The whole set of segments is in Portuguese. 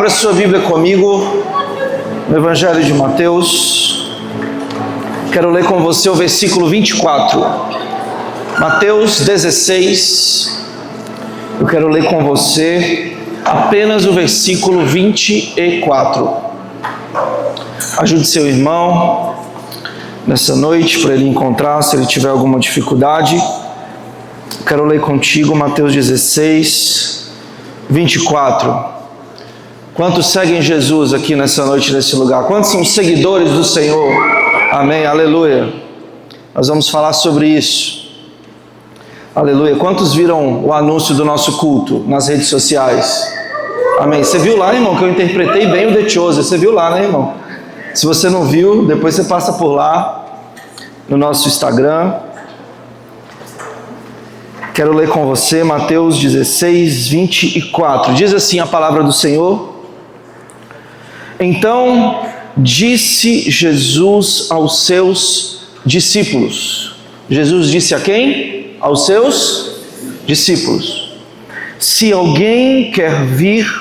Abra sua Bíblia comigo no Evangelho de Mateus. Quero ler com você o versículo 24. Mateus 16. Eu quero ler com você apenas o versículo 24. Ajude seu irmão nessa noite para ele encontrar, se ele tiver alguma dificuldade. Quero ler contigo Mateus 16, 24. Quantos seguem Jesus aqui nessa noite, nesse lugar? Quantos são seguidores do Senhor? Amém, aleluia. Nós vamos falar sobre isso. Aleluia. Quantos viram o anúncio do nosso culto nas redes sociais? Amém. Você viu lá, irmão, que eu interpretei bem o The Chosen? Você viu lá, né, irmão? Se você não viu, depois você passa por lá, no nosso Instagram. Quero ler com você Mateus 16, 24. Diz assim a palavra do Senhor. Então disse Jesus aos seus discípulos. Jesus disse a quem? Aos seus discípulos. Se alguém quer vir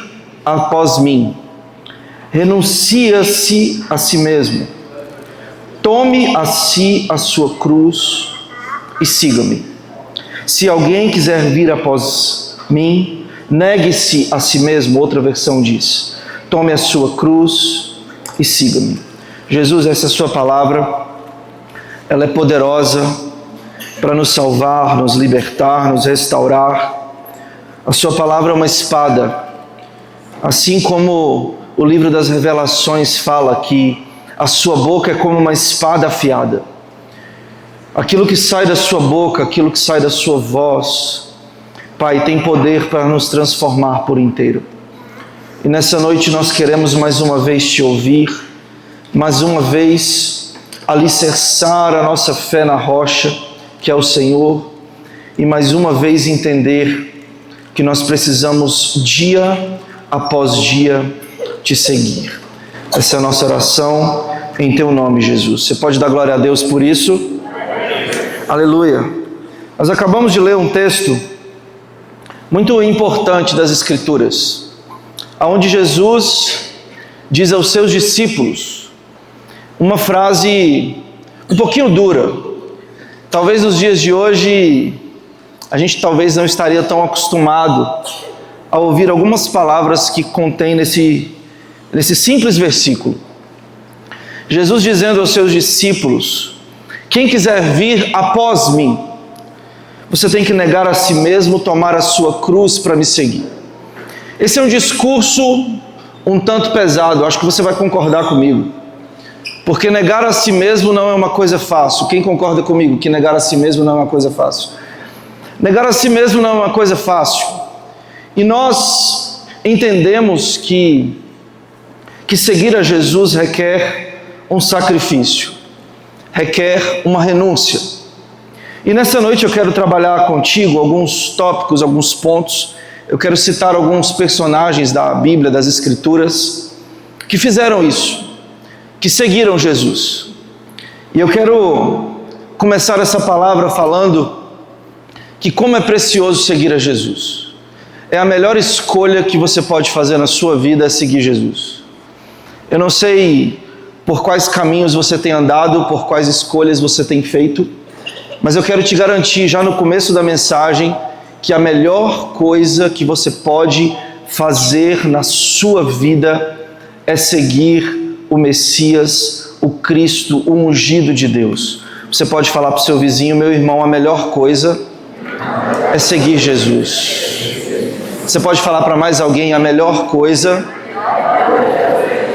após mim, renuncia-se a si mesmo, tome a si a sua cruz e siga-me. Se alguém quiser vir após mim, negue-se a si mesmo. Outra versão diz: tome a sua cruz e siga-me. Jesus, essa é a sua palavra, ela é poderosa para nos salvar, nos libertar, nos restaurar. A sua palavra é uma espada, assim como o livro das Revelações fala que a sua boca é como uma espada afiada. Aquilo que sai da sua boca, aquilo que sai da sua voz, Pai, tem poder para nos transformar por inteiro. E nessa noite nós queremos mais uma vez te ouvir, mais uma vez alicerçar a nossa fé na rocha, que é o Senhor, e mais uma vez entender que nós precisamos dia após dia te seguir. Essa é a nossa oração em teu nome, Jesus. Você pode dar glória a Deus por isso? Aleluia. Nós acabamos de ler um texto muito importante das Escrituras, onde Jesus diz aos seus discípulos uma frase um pouquinho dura. Talvez nos dias de hoje a gente talvez não estaria tão acostumado a ouvir algumas palavras que contém nesse simples versículo. Jesus dizendo aos seus discípulos: quem quiser vir após mim, você tem que negar a si mesmo, tomar a sua cruz para me seguir. Esse é um discurso um tanto pesado, acho que você vai concordar comigo. Porque negar a si mesmo não é uma coisa fácil. Quem concorda comigo que negar a si mesmo não é uma coisa fácil? Negar a si mesmo não é uma coisa fácil. E nós entendemos que seguir a Jesus requer um sacrifício, requer uma renúncia. E nessa noite eu quero trabalhar contigo alguns tópicos, alguns pontos. Eu quero citar alguns personagens da Bíblia, das Escrituras, que fizeram isso, que seguiram Jesus. E eu quero começar essa palavra falando que como é precioso seguir a Jesus. É a melhor escolha que você pode fazer na sua vida, é seguir Jesus. Eu não sei por quais caminhos você tem andado, por quais escolhas você tem feito, mas eu quero te garantir já no começo da mensagem que a melhor coisa que você pode fazer na sua vida é seguir o Messias, o Cristo, o ungido de Deus. Você pode falar para o seu vizinho: meu irmão, a melhor coisa é seguir Jesus. Você pode falar para mais alguém: a melhor coisa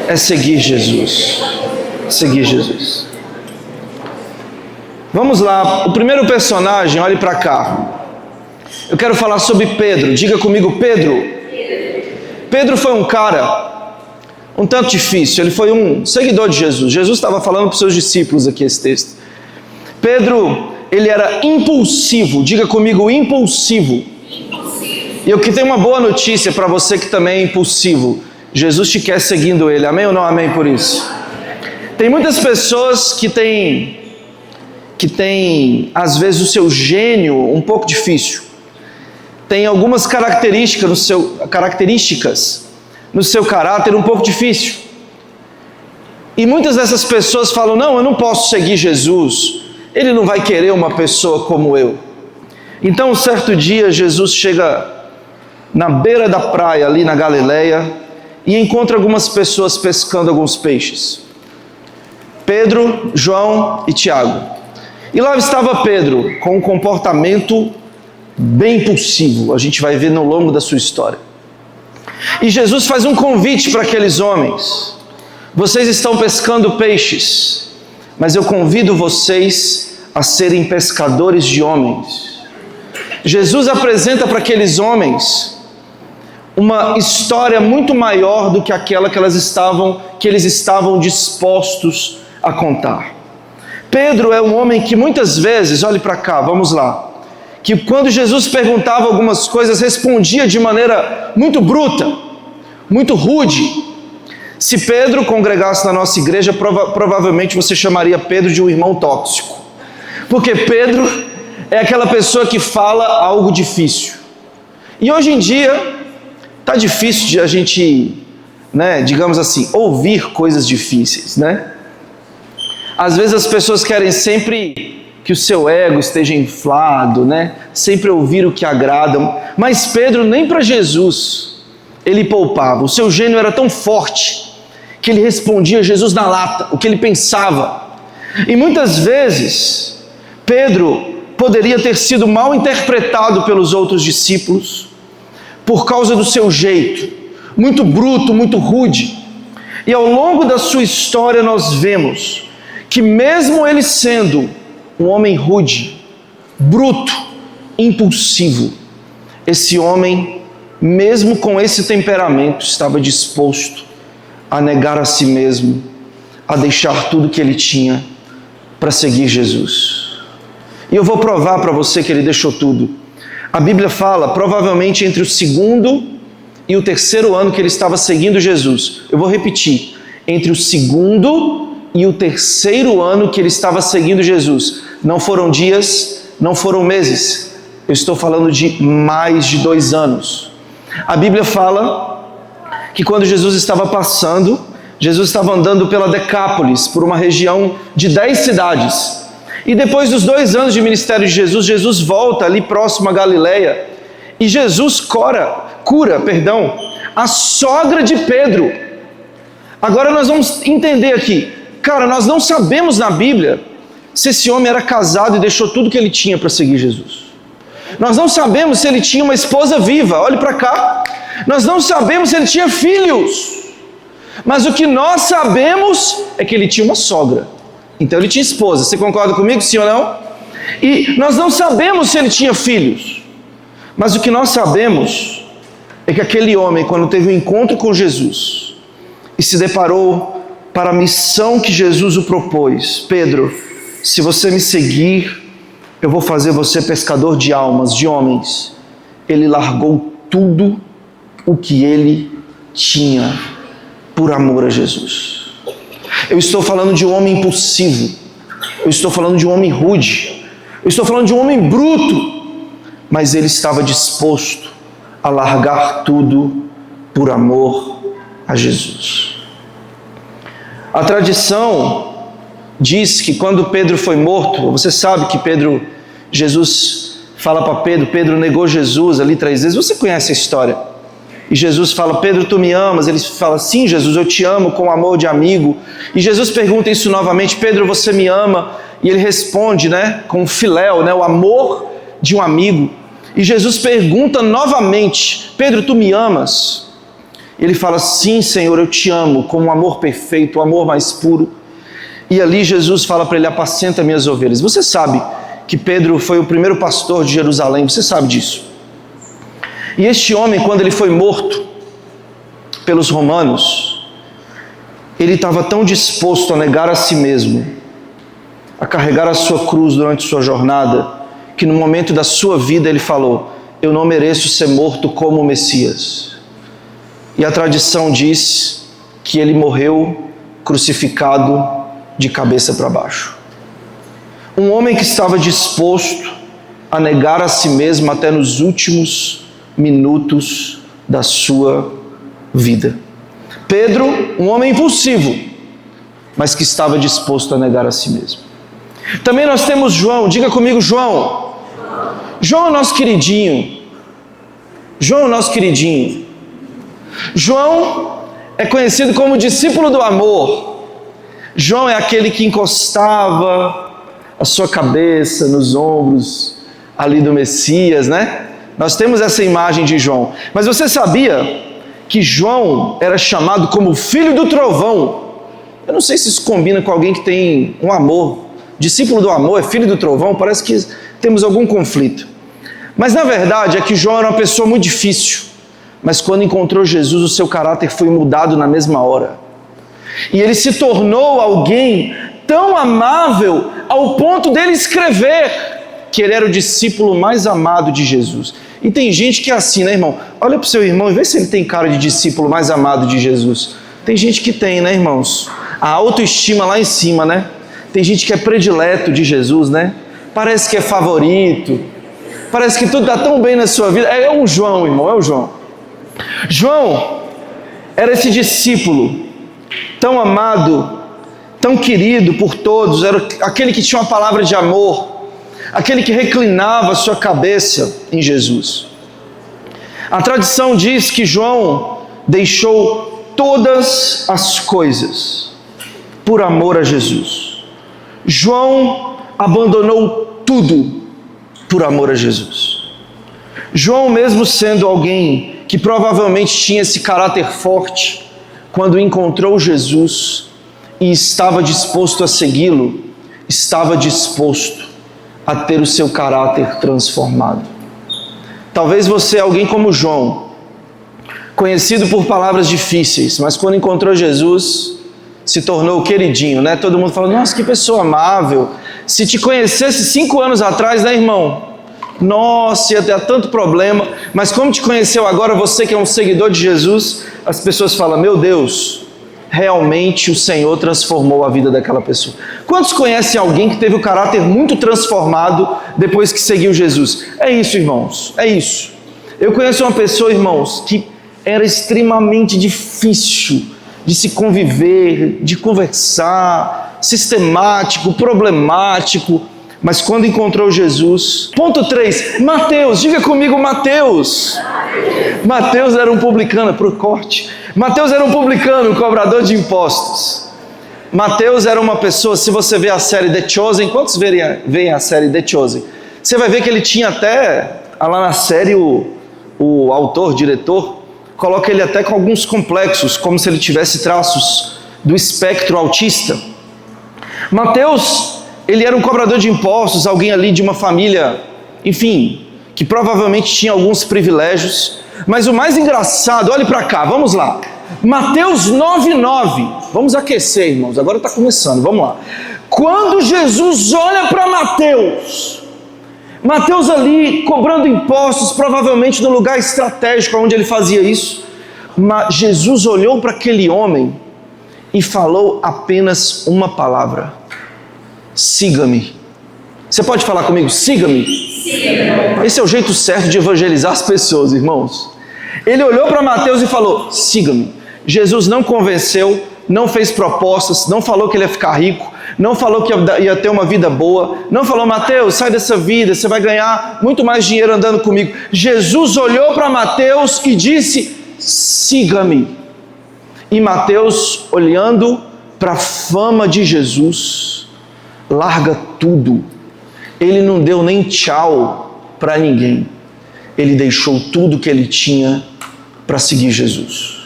é seguir Jesus. Seguir Jesus. Vamos lá, o primeiro personagem, olhe para cá. Eu quero falar sobre Pedro. Diga comigo, Pedro. Pedro foi um cara um tanto difícil. Ele foi um seguidor de Jesus. Jesus estava falando para os seus discípulos aqui esse texto. Pedro, ele era impulsivo. Diga comigo, impulsivo. E eu que tenho uma boa notícia para você que também é impulsivo. Jesus te quer seguindo ele. Amém ou não amém por isso? Tem muitas pessoas que têm às vezes o seu gênio um pouco difícil. Tem algumas características no seu caráter um pouco difícil. E muitas dessas pessoas falam: não, eu não posso seguir Jesus, ele não vai querer uma pessoa como eu. Então, um certo dia, Jesus chega na beira da praia, ali na Galileia, e encontra algumas pessoas pescando alguns peixes. Pedro, João e Tiago. E lá estava Pedro, com um comportamento bem impulsivo, a gente vai ver no longo da sua história. E Jesus faz um convite para aqueles homens: vocês estão pescando peixes, mas eu convido vocês a serem pescadores de homens. Jesus apresenta para aqueles homens uma história muito maior do que aquela que eles estavam dispostos a contar. Pedro é um homem que muitas vezes, olhe para cá, vamos lá, que quando Jesus perguntava algumas coisas, respondia de maneira muito bruta, muito rude. Se Pedro congregasse na nossa igreja, provavelmente você chamaria Pedro de um irmão tóxico, porque Pedro é aquela pessoa que fala algo difícil. E hoje em dia está difícil de a gente, digamos assim, ouvir coisas difíceis, Às vezes as pessoas querem sempre que o seu ego esteja inflado, sempre ouvir o que agrada. Mas Pedro, nem para Jesus ele poupava. O seu gênio era tão forte que ele respondia a Jesus na lata, o que ele pensava. E muitas vezes Pedro poderia ter sido mal interpretado pelos outros discípulos por causa do seu jeito, muito bruto, muito rude. E ao longo da sua história nós vemos que mesmo ele sendo um homem rude, bruto, impulsivo, esse homem, mesmo com esse temperamento, estava disposto a negar a si mesmo, a deixar tudo que ele tinha para seguir Jesus. E eu vou provar para você que ele deixou tudo. A Bíblia fala, provavelmente entre o 2º e o 3º ano que ele estava seguindo Jesus. Eu vou repetir, entre o 2º e o 3º ano que ele estava seguindo Jesus. Não foram dias, não foram meses. Eu estou falando de mais de 2 anos. A Bíblia fala que quando Jesus estava passando, Jesus estava andando pela Decápolis, por uma região de 10 cidades. E depois dos 2 anos de ministério de Jesus, Jesus volta ali próximo a Galileia e Jesus cura a sogra de Pedro. Agora nós vamos entender aqui. Cara, nós não sabemos na Bíblia se esse homem era casado e deixou tudo que ele tinha para seguir Jesus. Nós não sabemos se ele tinha uma esposa viva, olhe para cá. Nós não sabemos se ele tinha filhos. Mas o que nós sabemos é que ele tinha uma sogra. Então ele tinha esposa. Você concorda comigo, sim ou não? E nós não sabemos se ele tinha filhos. Mas o que nós sabemos é que aquele homem, quando teve um encontro com Jesus e se deparou para a missão que Jesus o propôs: Pedro, se você me seguir, eu vou fazer você pescador de almas, de homens. Ele largou tudo o que ele tinha por amor a Jesus. Eu estou falando de um homem impulsivo, eu estou falando de um homem rude, eu estou falando de um homem bruto, mas ele estava disposto a largar tudo por amor a Jesus. A tradição diz que quando Pedro foi morto, você sabe que Jesus fala para Pedro negou Jesus ali 3 vezes, você conhece a história. E Jesus fala: Pedro, tu me amas? Ele fala: sim, Jesus, eu te amo com amor de amigo. E Jesus pergunta isso novamente: Pedro, você me ama? E ele responde, com filéu, o amor de um amigo. E Jesus pergunta novamente: Pedro, tu me amas? Ele fala: sim, Senhor, eu te amo com um amor perfeito, o amor mais puro. E ali Jesus fala para ele: apacenta minhas ovelhas. Você sabe que Pedro foi o primeiro pastor de Jerusalém, você sabe disso. E este homem, quando ele foi morto pelos romanos, ele estava tão disposto a negar a si mesmo, a carregar a sua cruz durante sua jornada, que no momento da sua vida ele falou: eu não mereço ser morto como o Messias. E a tradição diz que ele morreu crucificado de cabeça para baixo. Um homem que estava disposto a negar a si mesmo até nos últimos minutos da sua vida. Pedro, um homem impulsivo, mas que estava disposto a negar a si mesmo. Também nós temos João, diga comigo João. João é o nosso queridinho. João é o nosso queridinho. João é conhecido como discípulo do amor. João é aquele que encostava a sua cabeça nos ombros ali do Messias, né? Nós temos essa imagem de João. Mas você sabia que João era chamado como filho do trovão? Eu não sei se isso combina com alguém que tem um amor. Discípulo do amor é filho do trovão? Parece que temos algum conflito. Mas na verdade é que João era uma pessoa muito difícil. Mas quando encontrou Jesus, o seu caráter foi mudado na mesma hora. E ele se tornou alguém tão amável ao ponto dele escrever que ele era o discípulo mais amado de Jesus. E tem gente que é assim, né, irmão? Olha para o seu irmão e vê se ele tem cara de discípulo mais amado de Jesus. Tem gente que tem, né, irmãos? A autoestima lá em cima, né? Tem gente que é predileto de Jesus, né? Parece que é favorito. Parece que tudo está tão bem na sua vida. É o João, irmão, é o João. João era esse discípulo tão amado, tão querido por todos, era aquele que tinha uma palavra de amor, aquele que reclinava a sua cabeça em Jesus. A tradição diz que João deixou todas as coisas por amor a Jesus. João abandonou tudo por amor a Jesus. João, mesmo sendo alguém que provavelmente tinha esse caráter forte, quando encontrou Jesus e estava disposto a segui-lo, estava disposto a ter o seu caráter transformado. Talvez você é alguém como João, conhecido por palavras difíceis, mas quando encontrou Jesus, se tornou o queridinho, né? Todo mundo fala, nossa, que pessoa amável. Se te conhecesse 5 anos atrás, né, irmão? Nossa, ia ter tanto problema. Mas como te conheceu agora, você que é um seguidor de Jesus, as pessoas falam, meu Deus, realmente o Senhor transformou a vida daquela pessoa. Quantos conhecem alguém que teve o caráter muito transformado depois que seguiu Jesus? É isso, irmãos, é isso. Eu conheço uma pessoa, irmãos, que era extremamente difícil de se conviver, de conversar, sistemático, problemático, mas quando encontrou Jesus... Ponto 3, Mateus, diga comigo Mateus. Mateus era um publicano, por corte. Mateus era um publicano, um cobrador de impostos. Mateus era uma pessoa, se você vê a série The Chosen, quantos veem a série The Chosen? Você vai ver que ele tinha até, lá na série, o autor, diretor, coloca ele até com alguns complexos, como se ele tivesse traços do espectro autista. Mateus, ele era um cobrador de impostos, alguém ali de uma família, enfim, que provavelmente tinha alguns privilégios. Mas o mais engraçado, olhe para cá, vamos lá. Mateus 9:9. Vamos aquecer, irmãos, agora está começando, vamos lá. Quando Jesus olha para Mateus ali cobrando impostos, provavelmente no lugar estratégico onde ele fazia isso, mas Jesus olhou para aquele homem e falou apenas uma palavra: siga-me. Você pode falar comigo? Siga-me. Siga-me. Esse é o jeito certo de evangelizar as pessoas, irmãos. Ele olhou para Mateus e falou: siga-me. Jesus não convenceu, não fez propostas, não falou que ele ia ficar rico, não falou que ia ter uma vida boa, não falou, Mateus, sai dessa vida, você vai ganhar muito mais dinheiro andando comigo. Jesus olhou para Mateus e disse: siga-me. E Mateus, olhando para a fama de Jesus, larga tudo. Ele não deu nem tchau para ninguém. Ele deixou tudo que ele tinha para seguir Jesus.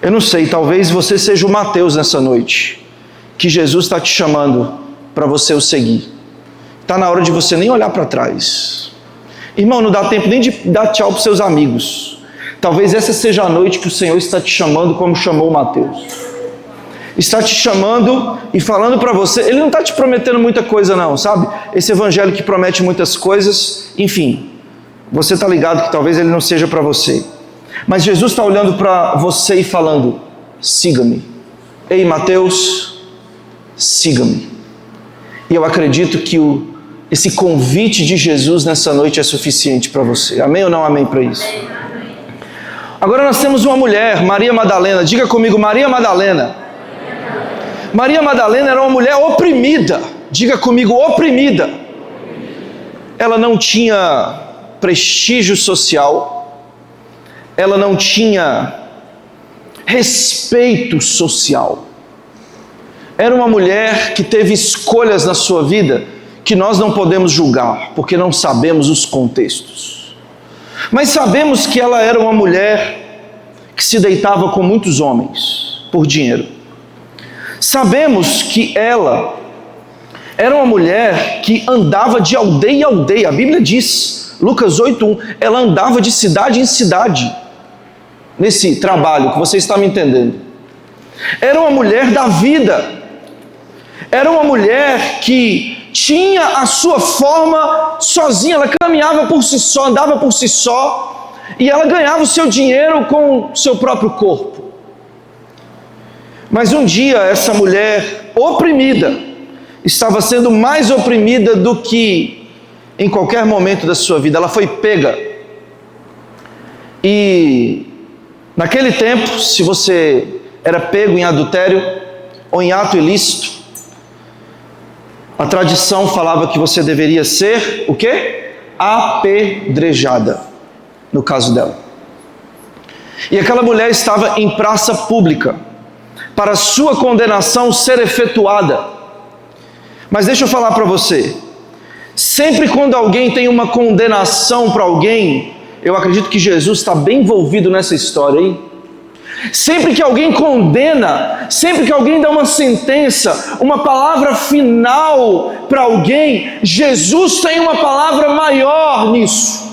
Eu não sei, talvez você seja o Mateus nessa noite, que Jesus está te chamando para você o seguir. Está na hora de você nem olhar para trás. Irmão, não dá tempo nem de dar tchau para os seus amigos. Talvez essa seja a noite que o Senhor está te chamando como chamou Mateus. Está te chamando e falando para você. Ele não está te prometendo muita coisa não, sabe? Esse evangelho que promete muitas coisas, enfim, você está ligado que talvez ele não seja para você. Mas Jesus está olhando para você e falando: siga-me. Ei, Mateus, siga-me. E eu acredito que esse convite de Jesus nessa noite é suficiente para você. Amém ou não amém para isso? Agora nós temos uma mulher, Maria Madalena. Diga comigo, Maria Madalena. Maria Madalena era uma mulher oprimida. Diga comigo, oprimida. Ela não tinha prestígio social. Ela não tinha respeito social. Era uma mulher que teve escolhas na sua vida que nós não podemos julgar, porque não sabemos os contextos. Mas sabemos que ela era uma mulher que se deitava com muitos homens por dinheiro. Sabemos que ela era uma mulher que andava de aldeia em aldeia. A Bíblia diz, Lucas 8:1, ela andava de cidade em cidade, nesse trabalho que você está me entendendo. Era uma mulher da vida. Era uma mulher que tinha a sua forma sozinha, ela caminhava por si só, andava por si só, e ela ganhava o seu dinheiro com o seu próprio corpo. Mas um dia essa mulher oprimida estava sendo mais oprimida do que em qualquer momento da sua vida. Ela foi pega. E naquele tempo, se você era pego em adultério ou em ato ilícito, a tradição falava que você deveria ser, o quê? Apedrejada, no caso dela. E aquela mulher estava em praça pública, para sua condenação ser efetuada. Mas deixa eu falar para você, sempre quando alguém tem uma condenação para alguém, eu acredito que Jesus está bem envolvido nessa história aí. Sempre que alguém condena, sempre que alguém dá uma sentença, uma palavra final para alguém, Jesus tem uma palavra maior nisso.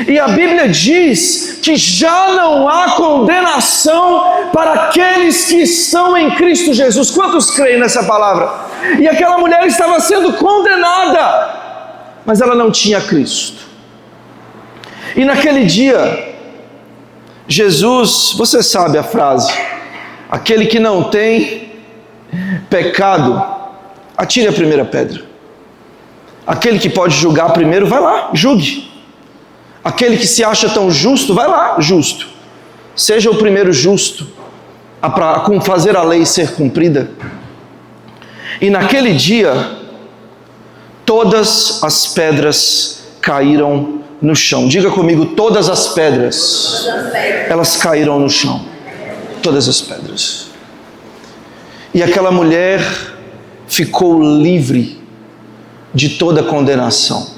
E a Bíblia diz que já não há condenação para aqueles que estão em Cristo Jesus. Quantos creem nessa palavra? E aquela mulher estava sendo condenada, mas ela não tinha Cristo. E naquele dia, Jesus, você sabe a frase, aquele que não tem pecado, atire a primeira pedra. Aquele que pode julgar primeiro, vai lá, julgue. Aquele que se acha tão justo, vai lá, justo. Seja o primeiro justo a fazer a lei ser cumprida. E naquele dia, todas as pedras caíram no chão. Diga comigo, todas as pedras, elas caíram no chão. Todas as pedras. E aquela mulher ficou livre de toda condenação.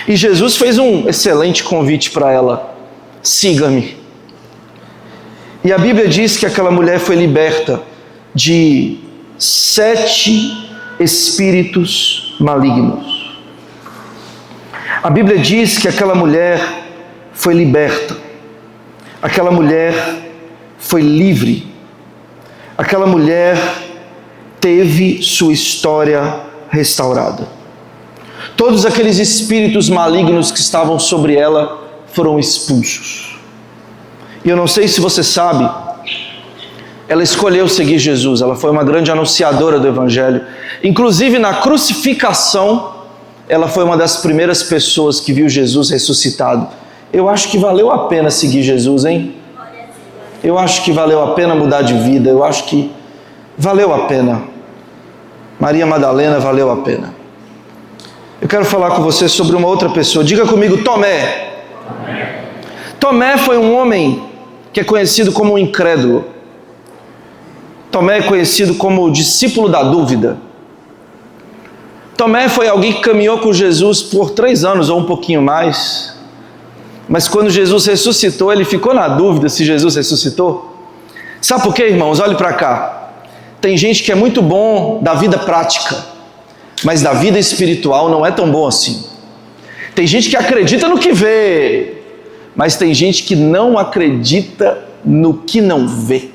E Jesus fez um excelente convite para ela: siga-me. E a Bíblia diz que aquela mulher foi liberta de 7 espíritos malignos. A Bíblia diz que aquela mulher foi liberta, aquela mulher foi livre, aquela mulher teve sua história restaurada. Todos aqueles espíritos malignos que estavam sobre ela foram expulsos. E eu não sei se você sabe, ela escolheu seguir Jesus, ela foi uma grande anunciadora do Evangelho. Inclusive na crucificação, ela foi uma das primeiras pessoas que viu Jesus ressuscitado. Eu acho que valeu a pena seguir Jesus, hein? Eu acho que valeu a pena mudar de vida, eu acho que valeu a pena. Maria Madalena valeu a pena. Eu quero falar com você sobre uma outra pessoa. Diga comigo, Tomé. Tomé foi um homem que é conhecido como um incrédulo. Tomé é conhecido como o discípulo da dúvida. Tomé foi alguém que caminhou com Jesus por 3 anos ou um pouquinho mais. Mas quando Jesus ressuscitou, ele ficou na dúvida se Jesus ressuscitou. Sabe por quê, irmãos? Olhe para cá. Tem gente que é muito bom da vida prática, mas da vida espiritual não é tão bom assim. Tem gente que acredita no que vê, mas tem gente que não acredita no que não vê.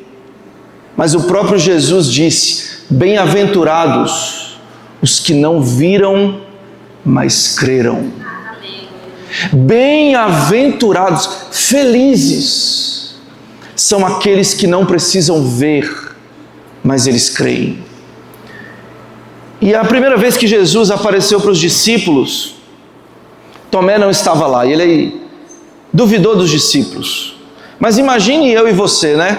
Mas o próprio Jesus disse: bem-aventurados os que não viram, mas creram. Bem-aventurados, felizes são aqueles que não precisam ver, mas eles creem. E a primeira vez que Jesus apareceu para os discípulos, Tomé não estava lá, ele duvidou dos discípulos. Mas imagine eu e você, né?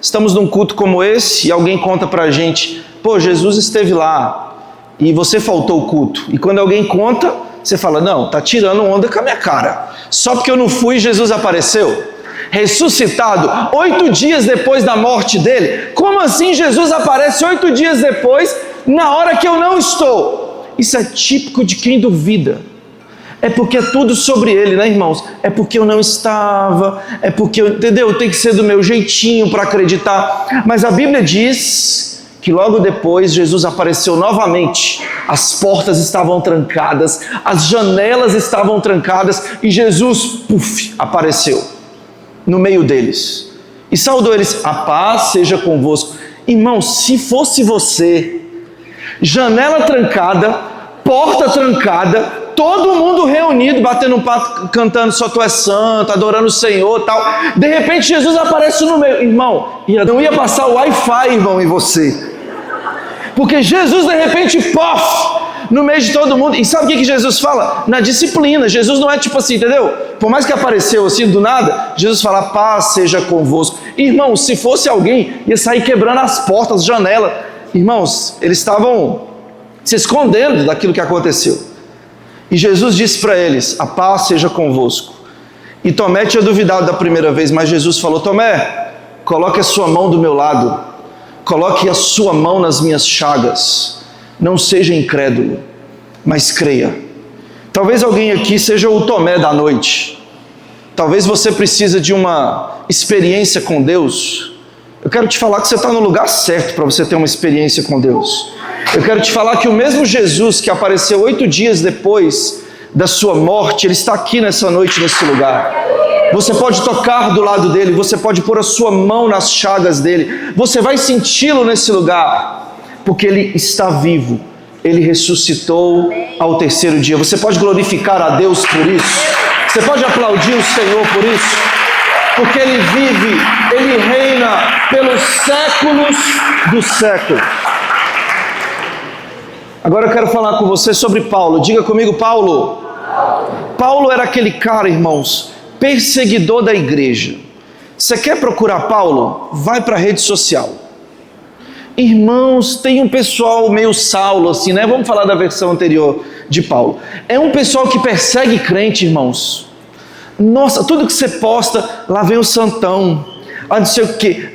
Estamos num culto como esse e alguém conta pra gente: pô, Jesus esteve lá e você faltou o culto. E quando alguém conta, você fala: não, tá tirando onda com a minha cara. Só porque eu não fui, Jesus apareceu? Ressuscitado 8 dias depois da morte dele? Como assim Jesus aparece 8 dias depois, na hora que eu não estou? Isso é típico de quem duvida. É porque é tudo sobre ele, né, irmãos? É porque eu não estava, é porque, entendeu? Tem que ser do meu jeitinho para acreditar. Mas a Bíblia diz que logo depois Jesus apareceu novamente. As portas estavam trancadas, as janelas estavam trancadas e Jesus, apareceu no meio deles. E saudou eles: a paz seja convosco. Irmão, se fosse você, janela trancada, porta trancada, todo mundo reunido, batendo um papo, cantando só tu és santo, adorando o Senhor e tal. De repente Jesus aparece no meio. Irmão, não ia passar o Wi-Fi, irmão, em você. Porque Jesus de repente, no meio de todo mundo. E sabe o que Jesus fala? Na disciplina. Jesus não é tipo assim, entendeu? Por mais que apareceu assim do nada, Jesus fala: paz seja convosco. Irmão, se fosse alguém, ia sair quebrando as portas, as janelas. Irmãos, eles estavam se escondendo daquilo que aconteceu. E Jesus disse para eles: a paz seja convosco. E Tomé tinha duvidado da primeira vez, mas Jesus falou: Tomé, coloque a sua mão do meu lado, coloque a sua mão nas minhas chagas, não seja incrédulo, mas creia. Talvez alguém aqui seja o Tomé da noite. Talvez você precise de uma experiência com Deus. Eu quero te falar que você está no lugar certo para você ter uma experiência com Deus. Eu quero te falar que o mesmo Jesus que apareceu 8 dias depois da sua morte, Ele está aqui nessa noite, nesse lugar. Você pode tocar do lado dele, você pode pôr a sua mão nas chagas dele, você vai senti-lo nesse lugar, porque Ele está vivo, Ele ressuscitou ao 3º dia. Você pode glorificar a Deus por isso, você pode aplaudir o Senhor por isso, porque Ele vive, Ele reina pelos séculos dos séculos. Agora eu quero falar com você sobre Paulo. Diga comigo: Paulo. Paulo era aquele cara, irmãos, perseguidor da igreja. Você quer procurar Paulo? Vai para a rede social. Irmãos, tem um pessoal meio Saulo assim, né? Vamos falar da versão anterior de Paulo. É um pessoal que persegue crente, irmãos. Nossa, tudo que você posta, lá vem o santão. Não sei o que.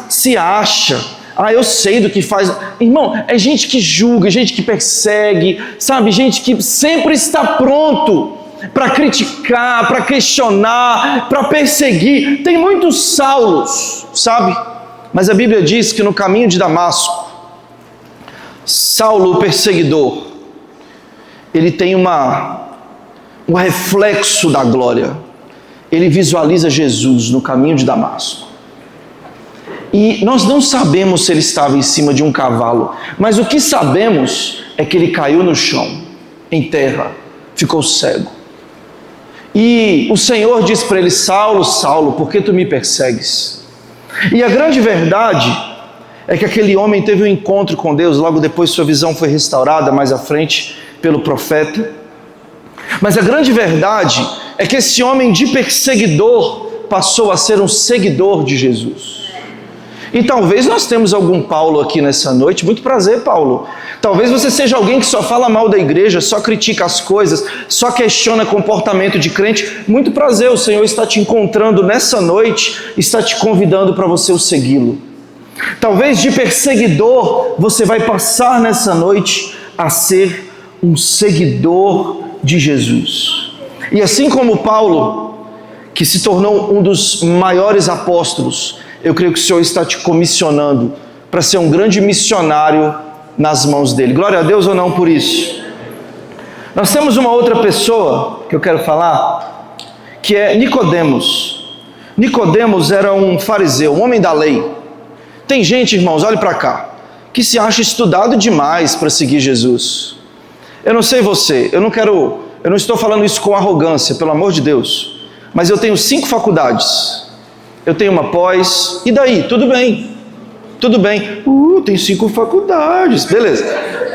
Se acha. Eu sei do que faz. Irmão, é gente que julga, gente que persegue, sabe? Gente que sempre está pronto para criticar, para questionar, para perseguir. Tem muitos Saulos, sabe? Mas a Bíblia diz que no caminho de Damasco, Saulo, o perseguidor, ele tem um reflexo da glória. Ele visualiza Jesus no caminho de Damasco. E nós não sabemos se ele estava em cima de um cavalo, mas o que sabemos é que ele caiu no chão, em terra, ficou cego. E o Senhor disse para ele: Saulo, Saulo, por que tu me persegues? E a grande verdade é que aquele homem teve um encontro com Deus, logo depois sua visão foi restaurada mais à frente pelo profeta. Mas a grande verdade é que esse homem de perseguidor passou a ser um seguidor de Jesus. E talvez nós temos algum Paulo aqui nessa noite. Muito prazer, Paulo. Talvez você seja alguém que só fala mal da igreja, só critica as coisas, só questiona comportamento de crente. Muito prazer, o Senhor está te encontrando nessa noite, está te convidando para você o segui-lo. Talvez de perseguidor você vai passar nessa noite a ser um seguidor de Jesus. E assim como Paulo, que se tornou um dos maiores apóstolos, eu creio que o Senhor está te comissionando para ser um grande missionário nas mãos dele. Glória a Deus ou não por isso? Nós temos uma outra pessoa que eu quero falar, que é Nicodemos. Nicodemos era um fariseu, um homem da lei. Tem gente, irmãos, olhe para cá, que se acha estudado demais para seguir Jesus. Eu não sei você, eu não estou falando isso com arrogância, pelo amor de Deus, mas eu tenho 5 faculdades. Eu tenho uma pós, e daí? Tudo bem, tem 5 faculdades, beleza.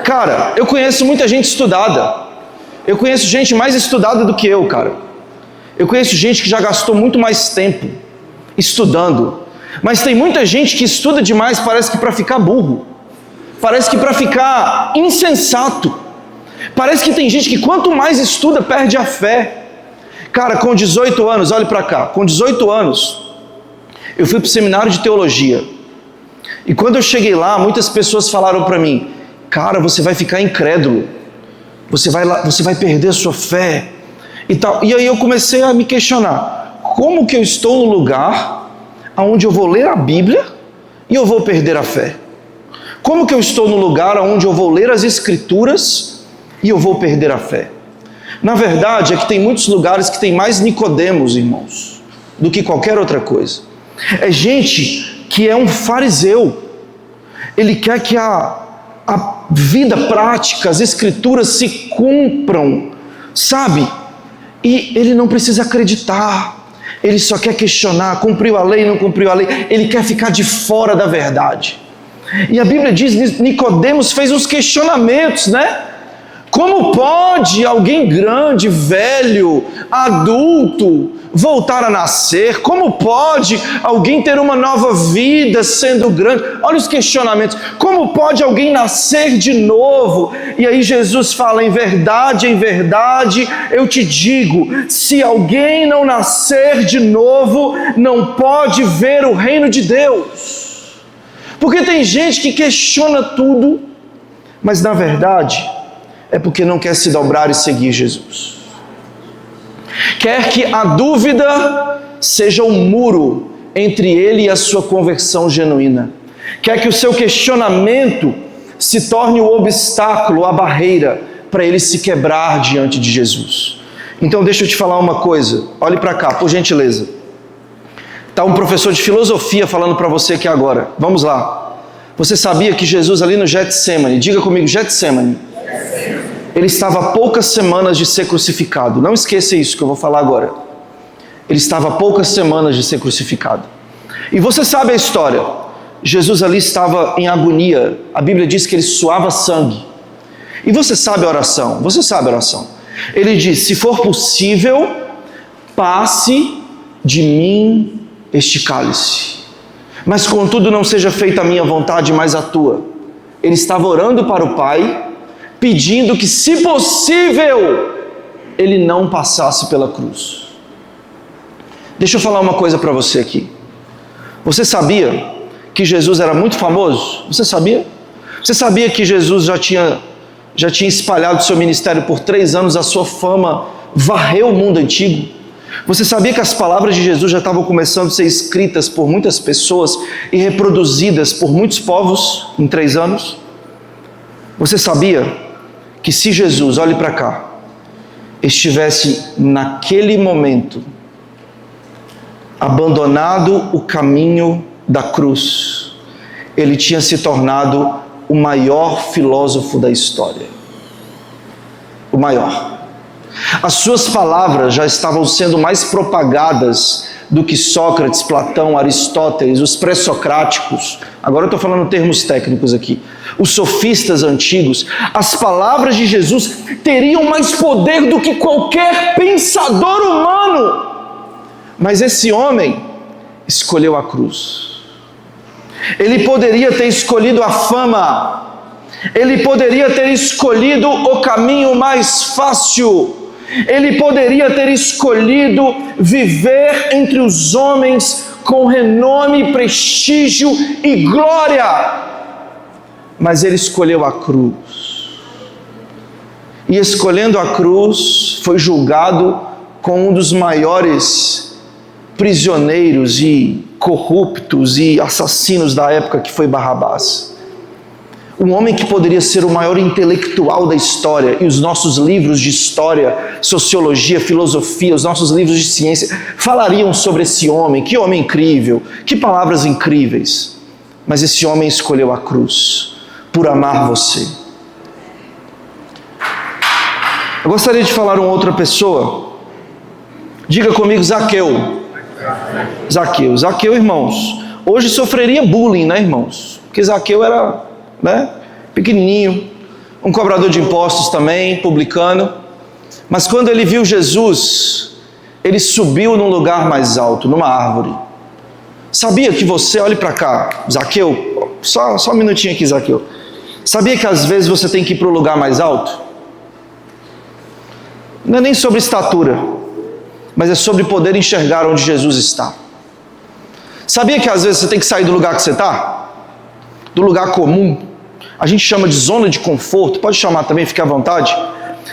Cara, eu conheço muita gente estudada, eu conheço gente mais estudada do que eu, cara. Eu conheço gente que já gastou muito mais tempo estudando. Mas tem muita gente que estuda demais, parece que para ficar burro. Parece que para ficar insensato. Parece que tem gente que quanto mais estuda, perde a fé. Cara, com 18 anos, olhe para cá, com 18 anos, eu fui para o seminário de teologia. E quando eu cheguei lá, muitas pessoas falaram para mim: cara, você vai ficar incrédulo, você vai perder a sua fé e tal. E aí eu comecei a me questionar: como que eu estou no lugar onde eu vou ler a Bíblia e eu vou perder a fé? Como que eu estou no lugar onde eu vou ler as Escrituras e eu vou perder a fé? Na verdade, é que tem muitos lugares que tem mais Nicodemos, irmãos, do que qualquer outra coisa. É gente que é um fariseu. Ele quer que a vida prática, as Escrituras se cumpram, sabe? E ele não precisa acreditar, ele só quer questionar, cumpriu a lei, não cumpriu a lei, ele quer ficar de fora da verdade. E a Bíblia diz, Nicodemos fez uns questionamentos, né? Como pode alguém grande, velho, adulto, voltar a nascer? Como pode alguém ter uma nova vida sendo grande? Olha os questionamentos. Como pode alguém nascer de novo? E aí Jesus fala: em verdade, eu te digo, se alguém não nascer de novo, não pode ver o reino de Deus. Porque tem gente que questiona tudo, mas na verdade é porque não quer se dobrar e seguir Jesus. Quer que a dúvida seja um muro entre ele e a sua conversão genuína. Quer que o seu questionamento se torne o obstáculo, a barreira, para ele se quebrar diante de Jesus. Então deixa eu te falar uma coisa. Olhe para cá, por gentileza. Está um professor de filosofia falando para você aqui agora. Vamos lá. Você sabia que Jesus ali no Getsemane, diga comigo, Getsemane, ele estava a poucas semanas de ser crucificado. Não esqueça isso que eu vou falar agora. Ele estava a poucas semanas de ser crucificado. E você sabe a história. Jesus ali estava em agonia. A Bíblia diz que ele suava sangue. E você sabe a oração. Você sabe a oração. Ele diz: se for possível, passe de mim este cálice. Mas contudo não seja feita a minha vontade, mas a tua. Ele estava orando para o Pai, pedindo que, se possível, ele não passasse pela cruz. Deixa eu falar uma coisa para você aqui. Você sabia que Jesus era muito famoso? Você sabia? Você sabia que Jesus já tinha espalhado seu ministério por 3 anos, a sua fama varreu o mundo antigo? Você sabia que as palavras de Jesus já estavam começando a ser escritas por muitas pessoas e reproduzidas por muitos povos em 3 anos? Você sabia que se Jesus, olhe para cá, estivesse naquele momento abandonado o caminho da cruz, ele tinha se tornado o maior filósofo da história? O maior. As suas palavras já estavam sendo mais propagadas do que Sócrates, Platão, Aristóteles, os pré-socráticos. Agora eu estou falando termos técnicos aqui. Os sofistas antigos. As palavras de Jesus teriam mais poder do que qualquer pensador humano. Mas esse homem escolheu a cruz. Ele poderia ter escolhido a fama. Ele poderia ter escolhido o caminho mais fácil. Ele poderia ter escolhido viver entre os homens com renome, prestígio e glória. Mas ele escolheu a cruz. E escolhendo a cruz, foi julgado como um dos maiores prisioneiros e corruptos e assassinos da época, que foi Barrabás. Um homem que poderia ser o maior intelectual da história, e os nossos livros de história, sociologia, filosofia, os nossos livros de ciência falariam sobre esse homem. Que homem incrível, que palavras incríveis. Mas esse homem escolheu a cruz por amar você. Eu gostaria de falar uma outra pessoa. Diga comigo, Zaqueu. Zaqueu, irmãos, hoje sofreria bullying, né, irmãos? Porque Zaqueu era, pequenininho, um cobrador de impostos também, publicano. Mas quando ele viu Jesus, ele subiu num lugar mais alto, numa árvore. Sabia que você, olhe para cá, Zaqueu, só um minutinho aqui, Zaqueu. Sabia que às vezes você tem que ir para o lugar mais alto? Não é nem sobre estatura, mas é sobre poder enxergar onde Jesus está. Sabia que às vezes você tem que sair do lugar que você está? Do lugar comum? A gente chama de zona de conforto, pode chamar também, fique à vontade.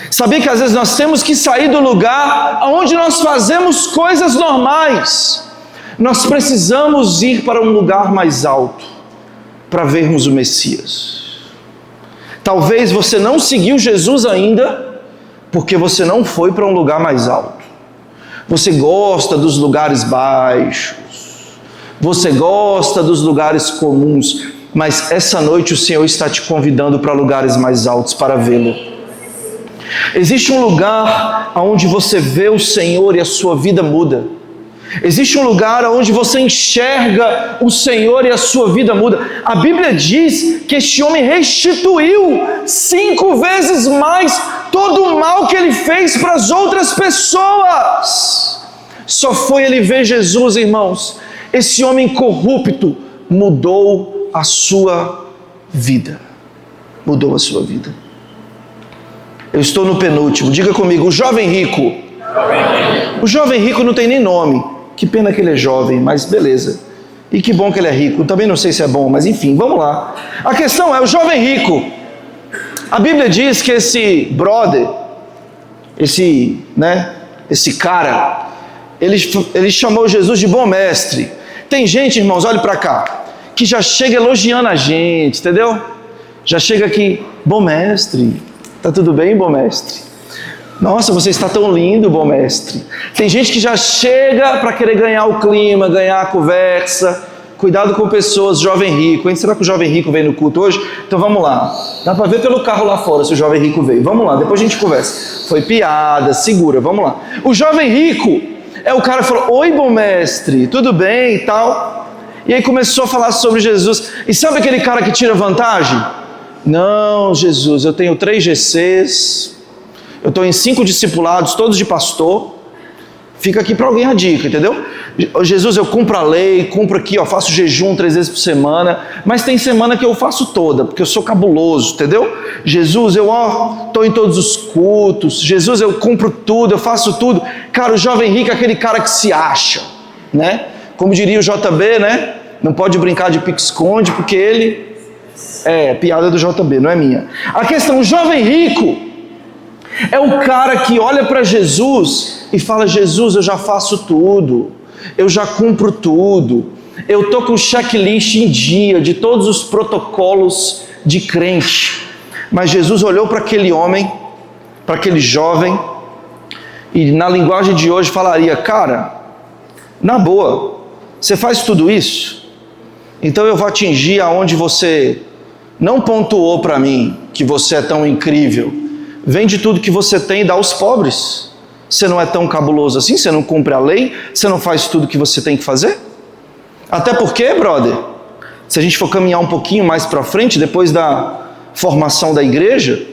Sabia que às vezes nós temos que sair do lugar onde nós fazemos coisas normais. Nós precisamos ir para um lugar mais alto para vermos o Messias. Talvez você não seguiu Jesus ainda porque você não foi para um lugar mais alto. Você gosta dos lugares baixos, você gosta dos lugares comuns, mas essa noite o Senhor está te convidando para lugares mais altos para vê-lo. Existe um lugar onde você vê o Senhor e a sua vida muda. Existe um lugar onde você enxerga o Senhor e a sua vida muda. A Bíblia diz que este homem restituiu 5 vezes mais todo o mal que ele fez para as outras pessoas. Só foi ele ver Jesus, irmãos. Esse homem corrupto mudou a sua vida. Mudou a sua vida. Eu estou no penúltimo. Diga comigo, o jovem rico. O jovem rico não tem nem nome. Que pena que ele é jovem, mas beleza. E que bom que ele é rico. Também não sei se é bom, mas enfim, vamos lá. A questão é, o jovem rico. A Bíblia diz que esse brother, esse cara, ele chamou Jesus de bom mestre. Tem gente, irmãos, olhe para cá, que já chega elogiando a gente, entendeu? Já chega aqui, bom mestre, tá tudo bem, bom mestre? Nossa, você está tão lindo, bom mestre. Tem gente que já chega para querer ganhar o clima, ganhar a conversa. Cuidado com pessoas, jovem rico, hein? Será que o jovem rico veio no culto hoje? Então vamos lá. Dá para ver pelo carro lá fora se o jovem rico veio. Vamos lá, depois a gente conversa. Foi piada, segura, vamos lá. O jovem rico é o cara que falou, oi, bom mestre, tudo bem e tal. E aí começou a falar sobre Jesus. E sabe aquele cara que tira vantagem? Não, Jesus, eu tenho 3 GCs... Eu estou em 5 discipulados, todos de pastor. Fica aqui para alguém a dica, entendeu? Jesus, eu cumpro a lei, cumpro aqui, ó, faço jejum 3 vezes por semana, mas tem semana que eu faço toda, porque eu sou cabuloso, entendeu? Jesus, eu estou em todos os cultos. Jesus, eu cumpro tudo, eu faço tudo. Cara, o jovem rico é aquele cara que se acha, né? Como diria o JB, né? Não pode brincar de pique-esconde, porque ele... piada do JB, não é minha. A questão, o jovem rico é o cara que olha para Jesus e fala, Jesus, eu já faço tudo, eu já cumpro tudo, eu estou com o checklist em dia de todos os protocolos de crente. Mas Jesus olhou para aquele homem, para aquele jovem, e na linguagem de hoje falaria, cara, na boa, você faz tudo isso? Então eu vou atingir aonde você não pontuou para mim que você é tão incrível. Vende tudo que você tem e dá aos pobres. Você não é tão cabuloso assim? Você não cumpre a lei? Você não faz tudo que você tem que fazer? Até porque, brother, se a gente for caminhar um pouquinho mais para frente, depois da formação da igreja,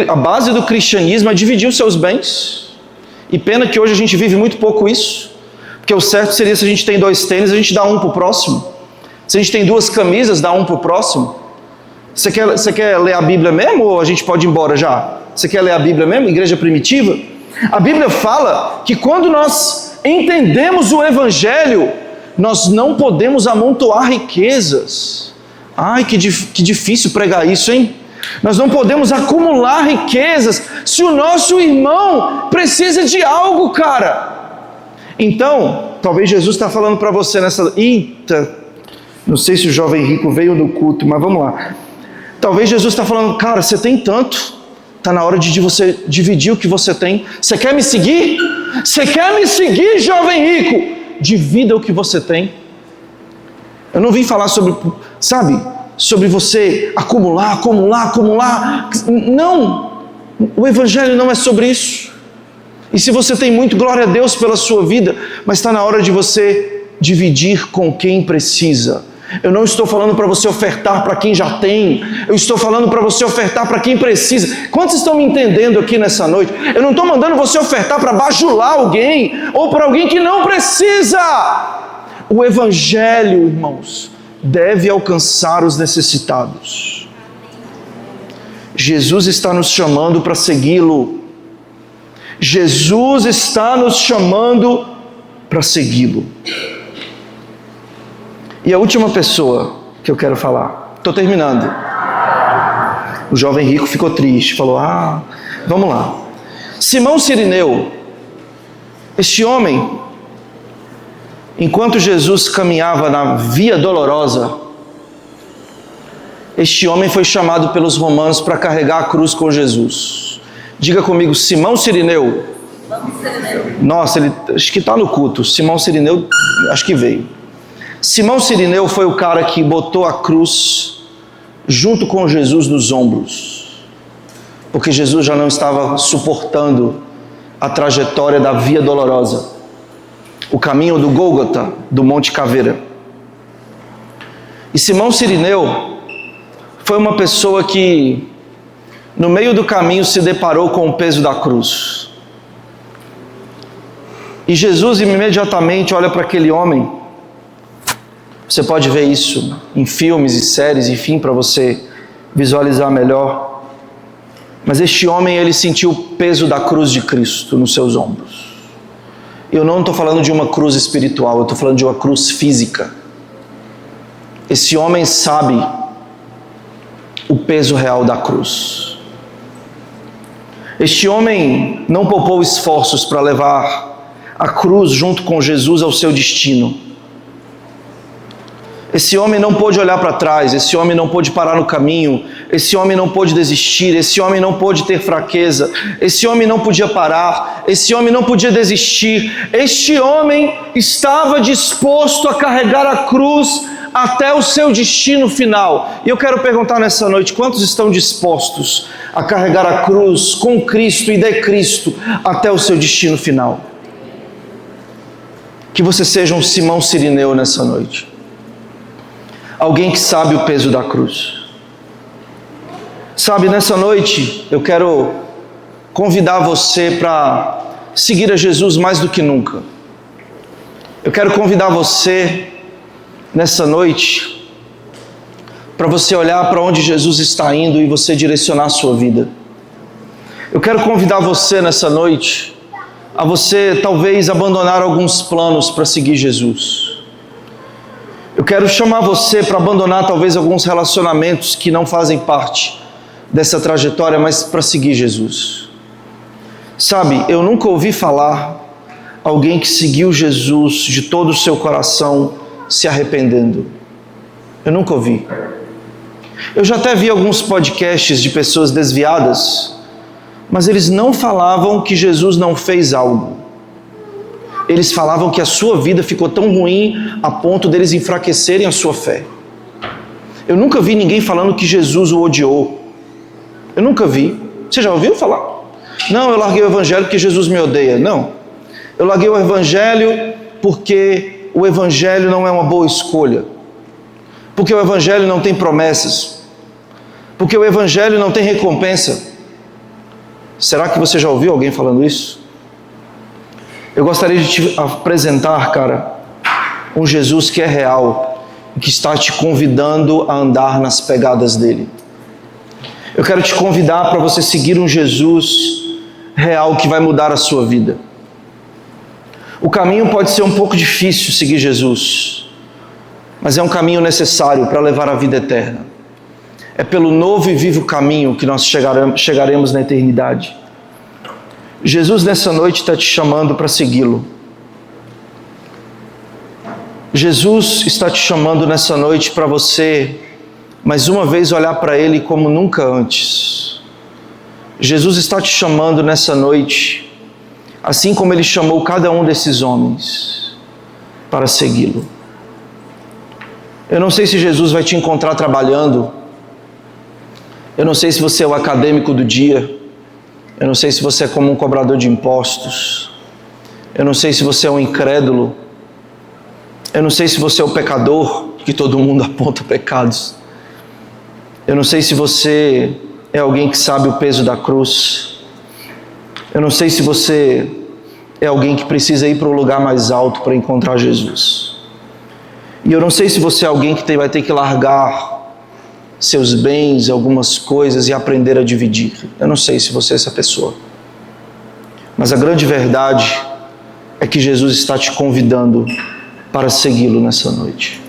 a base do cristianismo é dividir os seus bens. E pena que hoje a gente vive muito pouco isso. Porque o certo seria, se a gente tem 2 tênis, a gente dá um para o próximo. Se a gente tem 2 camisas, dá um para o próximo. Você quer ler a Bíblia mesmo ou a gente pode ir embora já? Você quer ler a Bíblia mesmo, igreja primitiva? A Bíblia fala que quando nós entendemos o Evangelho, nós não podemos amontoar riquezas. Ai, que difícil pregar isso, hein? Nós não podemos acumular riquezas se o nosso irmão precisa de algo, cara. Então, talvez Jesus está falando para você nessa... não sei se o jovem rico veio no culto, mas vamos lá. Talvez Jesus está falando, cara, você tem tanto, está na hora de você dividir o que você tem. Você quer me seguir? Você quer me seguir, jovem rico? Divida o que você tem. Eu não vim falar sobre, sobre você acumular. Não, o Evangelho não é sobre isso. E se você tem muito, glória a Deus pela sua vida, mas está na hora de você dividir com quem precisa. Eu não estou falando para você ofertar para quem já tem, eu estou falando para você ofertar para quem precisa. Quantos estão me entendendo aqui nessa noite? Eu não estou mandando você ofertar para bajular alguém, ou para alguém que não precisa. O Evangelho, irmãos, deve alcançar os necessitados. Jesus está nos chamando para segui-lo. Jesus está nos chamando para segui-lo. E a última pessoa que eu quero falar, estou terminando. O jovem rico ficou triste, falou: vamos lá. Simão Cirineu, este homem, enquanto Jesus caminhava na Via Dolorosa, este homem foi chamado pelos romanos para carregar a cruz com Jesus. Diga comigo, Simão Cirineu. Nossa, ele acho que está no culto. Simão Cirineu, acho que veio. Simão Cirineu foi o cara que botou a cruz junto com Jesus nos ombros, porque Jesus já não estava suportando a trajetória da Via Dolorosa, o caminho do Gólgota, do Monte Caveira. E Simão Cirineu foi uma pessoa que, no meio do caminho, se deparou com o peso da cruz. E Jesus imediatamente olha para aquele homem. Você pode ver isso em filmes e séries, enfim, para você visualizar melhor. Mas este homem, ele sentiu o peso da cruz de Cristo nos seus ombros. Eu não estou falando de uma cruz espiritual, eu estou falando de uma cruz física. Esse homem sabe o peso real da cruz. Este homem não poupou esforços para levar a cruz junto com Jesus ao seu destino. Esse homem não pôde olhar para trás, esse homem não pôde parar no caminho, esse homem não pôde desistir, esse homem não pôde ter fraqueza, esse homem não podia parar, esse homem não podia desistir. Este homem estava disposto a carregar a cruz até o seu destino final. E eu quero perguntar nessa noite, quantos estão dispostos a carregar a cruz com Cristo e de Cristo até o seu destino final? Que você seja um Simão Cirineu nessa noite. Alguém que sabe o peso da cruz. Sabe, nessa noite eu quero convidar você para seguir a Jesus mais do que nunca. Eu quero convidar você nessa noite para você olhar para onde Jesus está indo e você direcionar a sua vida. Eu quero convidar você nessa noite a você talvez abandonar alguns planos para seguir Jesus. Eu quero chamar você para abandonar talvez alguns relacionamentos que não fazem parte dessa trajetória, mas para seguir Jesus. Sabe, eu nunca ouvi falar alguém que seguiu Jesus de todo o seu coração se arrependendo. Eu nunca ouvi. Eu já até vi alguns podcasts de pessoas desviadas, mas eles não falavam que Jesus não fez algo. Eles falavam que a sua vida ficou tão ruim a ponto deles enfraquecerem a sua fé. Eu nunca vi ninguém falando que Jesus o odiou. Eu nunca vi. Você já ouviu falar? Não, eu larguei o evangelho porque Jesus me odeia. Não. Eu larguei o evangelho porque o evangelho não é uma boa escolha. Porque o evangelho não tem promessas. Porque o evangelho não tem recompensa. Será que você já ouviu alguém falando isso? Eu gostaria de te apresentar, cara, um Jesus que é real, que está te convidando a andar nas pegadas dele. Eu quero te convidar para você seguir um Jesus real que vai mudar a sua vida. O caminho pode ser um pouco difícil seguir Jesus, mas é um caminho necessário para levar a vida eterna. É pelo novo e vivo caminho que nós chegaremos na eternidade. Jesus nessa noite está te chamando para segui-lo. Jesus está te chamando nessa noite para você, mais uma vez, olhar para Ele como nunca antes. Jesus está te chamando nessa noite, assim como Ele chamou cada um desses homens, para segui-lo. Eu não sei se Jesus vai te encontrar trabalhando. Eu não sei se você é o acadêmico do dia. Eu não sei se você é como um cobrador de impostos. Eu não sei se você é um incrédulo. Eu não sei se você é o pecador, que todo mundo aponta pecados. Eu não sei se você é alguém que sabe o peso da cruz. Eu não sei se você é alguém que precisa ir para um lugar mais alto para encontrar Jesus. E eu não sei se você é alguém que vai ter que largar seus bens, algumas coisas e aprender a dividir. Eu não sei se você é essa pessoa. Mas a grande verdade é que Jesus está te convidando para segui-lo nessa noite.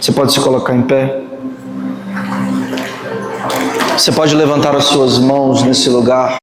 Você pode se colocar em pé? Você pode levantar as suas mãos nesse lugar?